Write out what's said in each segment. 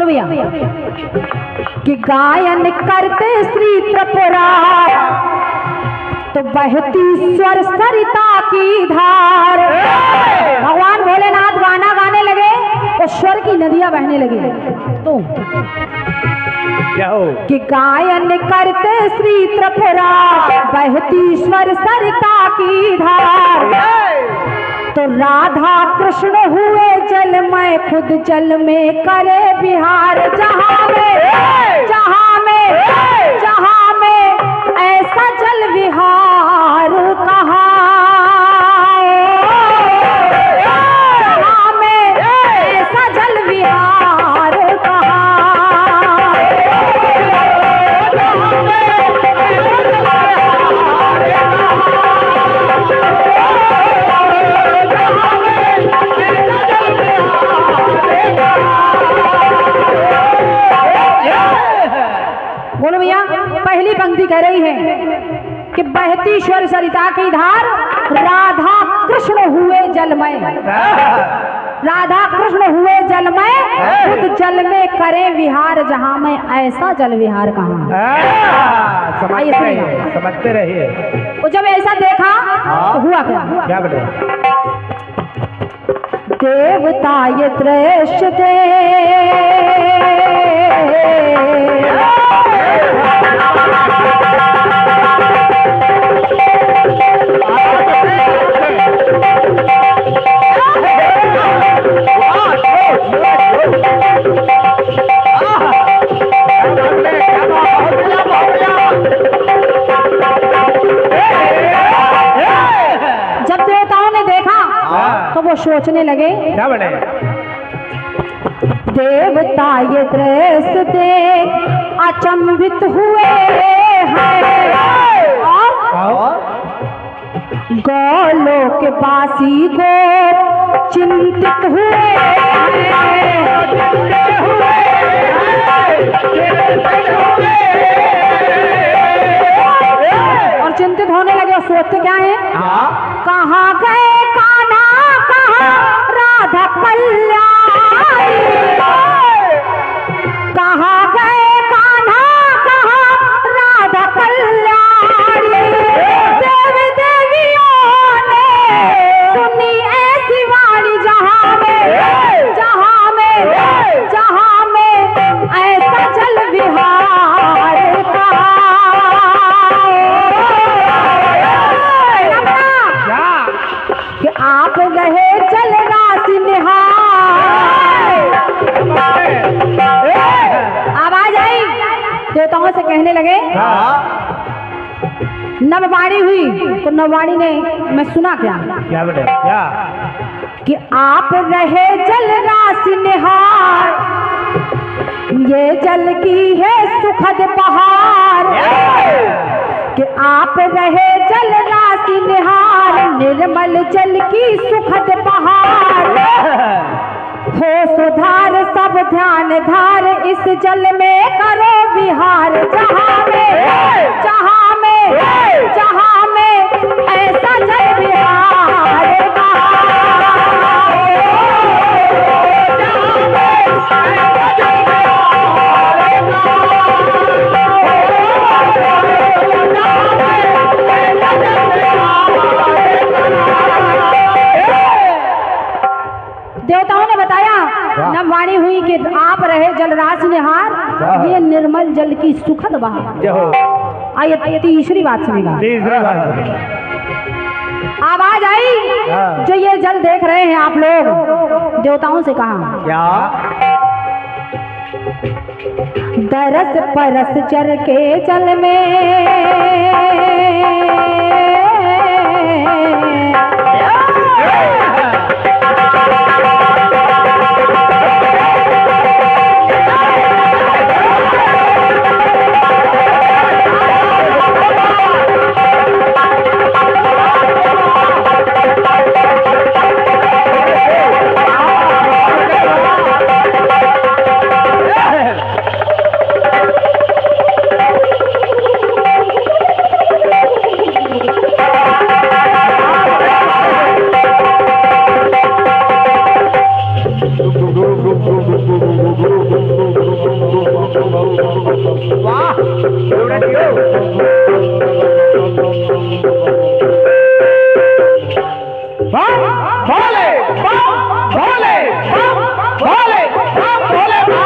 बोलो भैया कि गायन करते श्री त्रिपुरा तो बहती स्वर सरिता की धार। भगवान भोलेनाथ गाना गाने लगे और स्वर की नदियां बहने लगी। तो कि गायन करते श्री त्रिपुरा बहती स्वर सरिता की धार। तो राधा कृष्ण हुए जलमय खुद जल में करे विहार। जहाँ में ऐसा जल विहार कहाँ, जहाँ में ऐसा जल विहार कहाँ। बोलो भैया, पहली पंक्ति कह रही है कि बहती स्वर सरिता की धार राधा कृष्ण हुए जलमय। राधा कृष्ण हुए जलमय खुद जल में करे विहार। जहाँ में ऐसा जल विहार कहाँ। समझते रहिए। तो जब ऐसा देखा तो हुआ क्या बेटे? देवता ये दृश्य दे तो वो सोचने लगे क्या बने? देवता ये दृश्य देख अचंभित हुए हैं और गोलोक वासी को चिंतित हुए और चिंतित होने लगे और सोचते क्या है, कहाँ गए कान्हा, कहाँ राधा कल्याणी, कहाँ गए कान्हा, कहाँ राधा कल्याणी। देवी देवियों ने सुनी ऐसी वाणी जहाँ में ऐसा जल विहार कहाँ। कि आप रहे जल राशि निहार। आवाज आई, देवताओं से कहने लगे। नववाणी हुई तो नववाणी ने मैं सुना क्या बेटे? क्या कि आप रहे जल राशि निहार, ये जल की है सुखद बहार। कि आप रहे जल राशि निहार, निर्मल जल की सुखद बहार। हो सुधार सब ध्यान धार, इस जल में करो विहार। जहाँ में ऐसा जल विहार देवताओं ने बताया। नववाणी हुई कि आप रहे जलराशि निहार, ये निर्मल जल की सुखद बहार। आइए तीसरी बात सुनेगा। आवाज आई, जो ये जल देख रहे हैं आप लोग, देवताओं से कहा क्या? दरस परस जर के जल में वाह एवढं दियो भोले भोले भोले भोले भोले भोले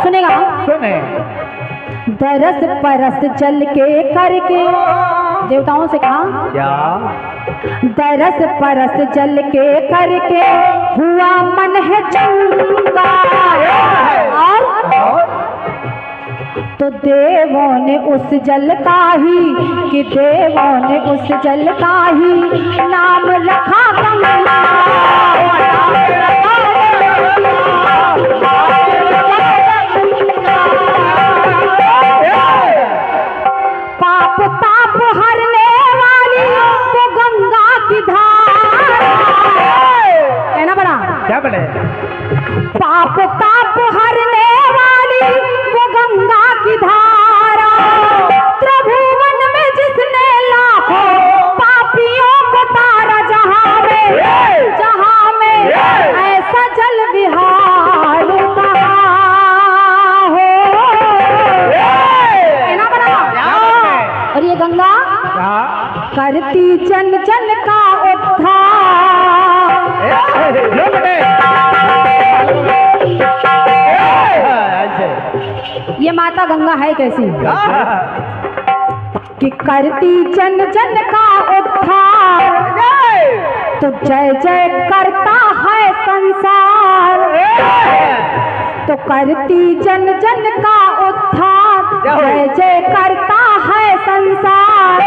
सुनेगा सुने दरस परस चल के करके देवताओं से कहा क्या दरस परस जल के करके हुआ मन है चंगा और तो देवों ने उस जल का ही कि देवों ने उस जल का ही नाम रखा गंगा पाप ताप हरने वाली तो गंगा की धार कहना बड़ा क्या बने पाप ताप हरने वाली वो गंगा की धारा त्रिभुवन में जिसने लाखों पापियों को तारा जहां में ऐसा जल विहार कहाँ हो कहना बड़ा और ये गंगा करती जन जन का उद्धार ये माता गंगा है कैसी कि करती जन जन का उद्धार तो जय जय करता है संसार तो करती जन जन का उद्धार जय जय करता है संसार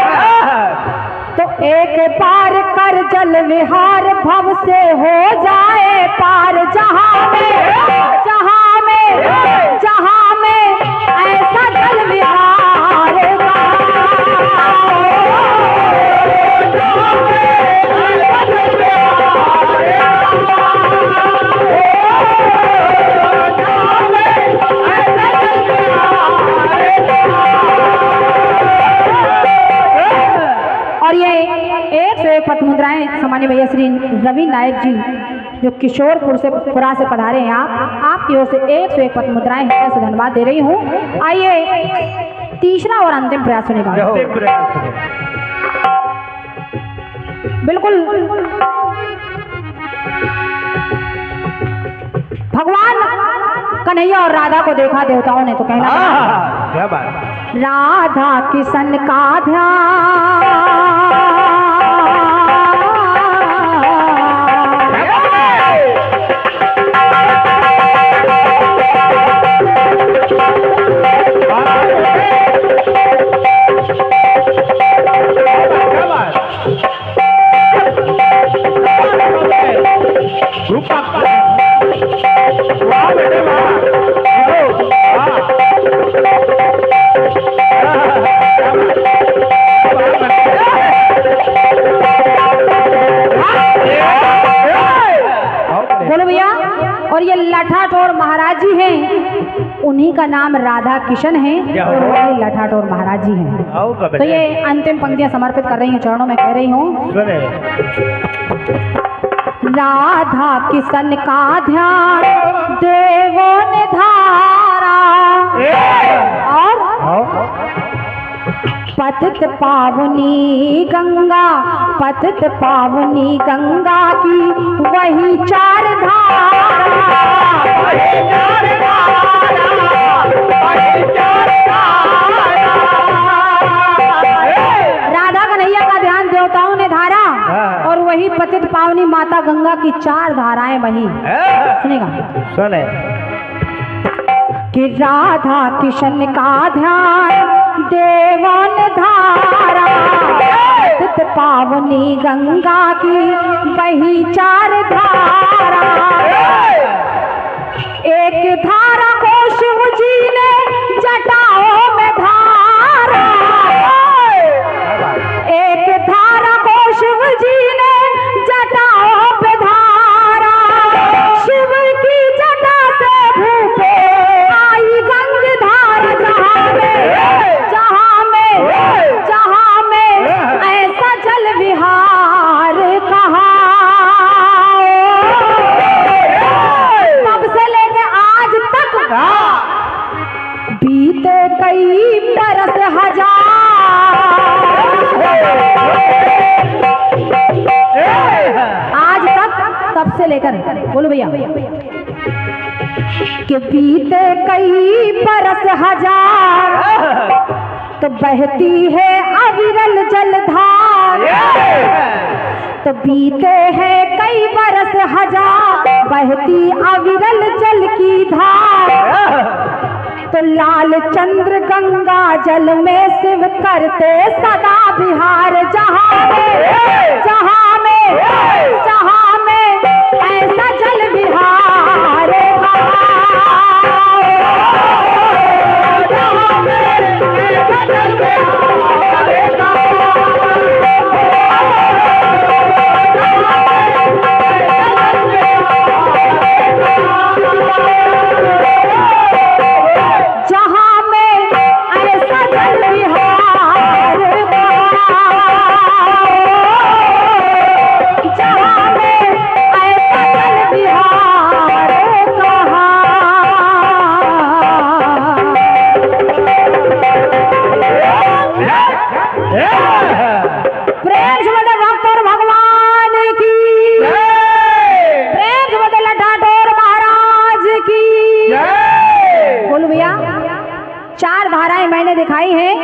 तो एक बार कर जल विहार भव से हो जाए पार जहां में ऐसा जल विहार और ये 101 पथ मुद्राएं सामान्य भैया श्री रवि नायक जी जो किशोरपुर से पुरा से पधारे हैं आपकी ओर से 101 पथ मुद्राएं हृदय से धन्यवाद दे रही हूँ। आइए तीसरा और अंतिम प्रयास सुनेगा। बिल्कुल भगवान कन्हैया और राधा को देखा देवताओं ने तो कहना क्या बात राधा किशन का ध्यान और ये लठाठौर महाराज जी हैं, उन्हीं का नाम राधा किशन है और वही लठाठौर महाराज जी हैं। तो ये अंतिम पंक्तियां समर्पित कर रही हूँ, चरणों में कह रही हूँ। राधा किशन का ध्यान देवों ने धारा और पतित पावनी गंगा की वही चार धारा राधा कन्हैया का ध्यान देवताओं ने धारा और वही पतित पावनी माता गंगा की चार धाराएं वही सुनेगा सुने कि राधा किशन का ध्यान देवन धारा पतित पावनी गंगा की वही चार धारा एक धारा को शिव जी ने जटाओं में धारा एक धारा को शिव जी ने जटाओं पे धारा शिव की जटा से भूपे आई गंग धारा जहाँ में कि बीते कई बरस हजार तो बहती है अविरल जलधार। तो बीते हैं कई बरस हजार बहती अविरल जल की धार। तो लाल चंद्र गंगा जल में शिव करते सदा विहार। जहाँ में ऐसा जल विहार चार धाराएं मैंने दिखाई हैं।